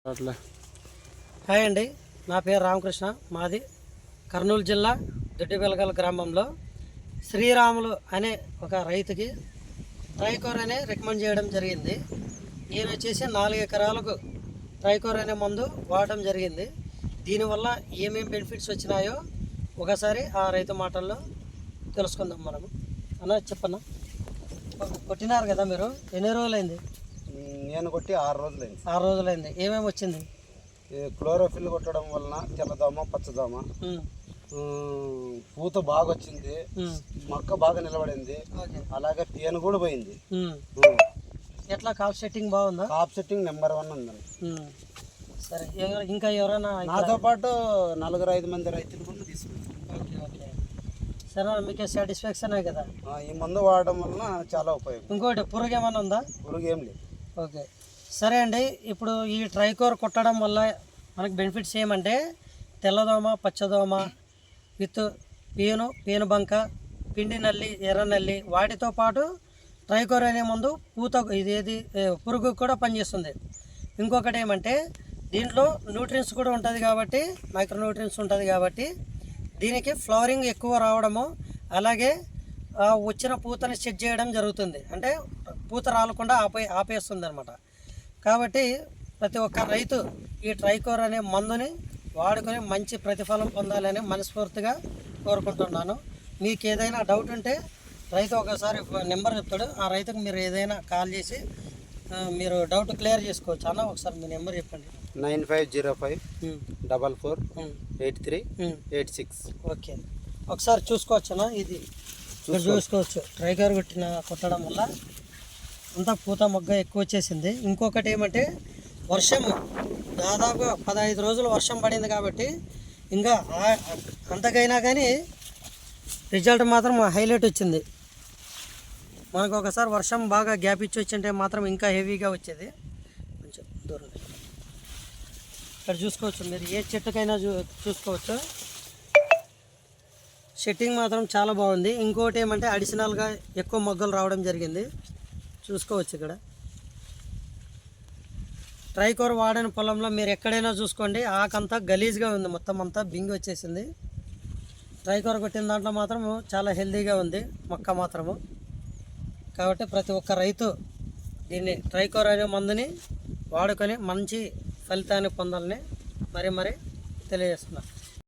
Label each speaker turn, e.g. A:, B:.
A: అట్లా
B: హాయ్ అండి, నా పేరు రామకృష్ణ. మాది కర్నూలు జిల్లా దొడ్డిబెలగల గ్రామంలో శ్రీరాములు అనే ఒక రైతుకి ట్రైకోర్ అనే రికమెండ్ చేయడం జరిగింది. ఈయన వచ్చేసి 4 ఎకరాలకు ట్రైకోర్ అనే మందు వాడడం జరిగింది. దీనివల్ల ఏమేమి బెనిఫిట్స్ వచ్చినాయో ఒకసారి ఆ రైతు మాటల్లో తెలుసుకుందాం మనము. అన్న చెప్పన్నా, కొట్టినారు కదా మీరు, ఎన్ని రోజులైంది?
A: నేను కొట్టి 6 రోజులైంది.
B: 6 రోజులైంది. ఏమేమి వచ్చింది?
A: క్లోరోఫిల్ కొట్టడం వలన తెల్లదోమ, పచ్చదోమ, పూత బాగా వచ్చింది, మొక్క బాగా నిలబడింది, అలాగే తేనె కూడా పోయింది.
B: ఎట్లా కాప్ సెట్టింగ్ బాగుందా?
A: కాప్ సెట్టింగ్ నెంబర్ 1 ఉందండి.
B: సరే, ఇంకా ఎవరైనా
A: నాతో పాటు 4-5 మంది రైతులు కూడా తీసుకున్నారు.
B: ఓకే ఓకే, సరే, మీకే సాటిస్ఫాక్షన్ కదా?
A: ఈ మందు వాడడం వలన చాలా ఉపయోగం.
B: ఇంకోటి, పురుగు ఏమైనా ఉందా?
A: పురుగు ఏం లేదు.
B: ఓకే, సరే అండి. ఇప్పుడు ఈ ట్రైకోర్ కొట్టడం వల్ల మనకు బెనిఫిట్స్ ఏమంటే తెల్లదోమ, పచ్చదోమ విత్ పేను బంక, పిండి నల్లి, ఎర్ర నల్లి, వాటితో పాటు ట్రైకోర్ అనే మందు పురుగు కూడా పనిచేస్తుంది. ఇంకొకటి ఏమంటే దీంట్లో న్యూట్రియన్స్ కూడా ఉంటుంది కాబట్టి, మైక్రో న్యూట్రియన్స్ ఉంటుంది కాబట్టి దీనికి ఫ్లవరింగ్ ఎక్కువ రావడము, అలాగే వచ్చిన పూతని సెట్ చేయడం జరుగుతుంది. అంటే పూత రాలకుండా ఆపేస్తుంది అనమాట. కాబట్టి ప్రతి ఒక్క రైతు ఈ ట్రైకోర్ అనే మందుని వాడుకొని మంచి ప్రతిఫలం పొందాలని మనస్ఫూర్తిగా కోరుకుంటున్నాను. మీకు ఏదైనా డౌట్ ఉంటే రైతు ఒకసారి నెంబర్ చెప్తాడు, ఆ రైతుకు మీరు ఏదైనా కాల్ చేసి మీరు డౌట్ క్లియర్ చేసుకోవచ్చు. అన్న ఒకసారి మీ నెంబర్ చెప్పండి.
A: 9505448386.
B: ఓకే, ఒకసారి చూసుకోవచ్చునా? ఇది చూసుకోవచ్చు. ట్రైకోర్ కొట్టడం వల్ల అంతా పూత మొగ్గ ఎక్కువ వచ్చేసింది. ఇంకొకటి ఏమంటే వర్షం దాదాపు 15 రోజులు వర్షం పడింది కాబట్టి ఇంకా అంతకైనా కానీ రిజల్ట్ మాత్రం హైలైట్ వచ్చింది. మనకు ఒకసారి వర్షం బాగా గ్యాప్ ఇచ్చి వచ్చింటే మాత్రం ఇంకా హెవీగా వచ్చేది. కొంచెం దూరం ఇక్కడ చూసుకోవచ్చు, మీరు ఏ చెట్టుకైనా చూసుకోవచ్చు. సెట్టింగ్ మాత్రం చాలా బాగుంది. ఇంకోటి ఏమంటే అడిషనల్గా ఎక్కువ మొగ్గలు రావడం జరిగింది, చూసుకోవచ్చు. ఇక్కడ ట్రైకోర్ వాడిన పొలంలో మీరు ఎక్కడైనా చూసుకోండి, ఆకంతా గలీజ్గా ఉంది, మొత్తం అంతా బింగి వచ్చేసింది. ట్రైకోర్ కొట్టిన దాంట్లో మాత్రం చాలా హెల్తీగా ఉంది మొక్క మాత్రము. కాబట్టి ప్రతి ఒక్క రైతు దీన్ని ట్రైకోర్ అనే మందుని వాడుకొని మంచి ఫలితాన్ని పొందాలని మరీ తెలియజేస్తున్నారు.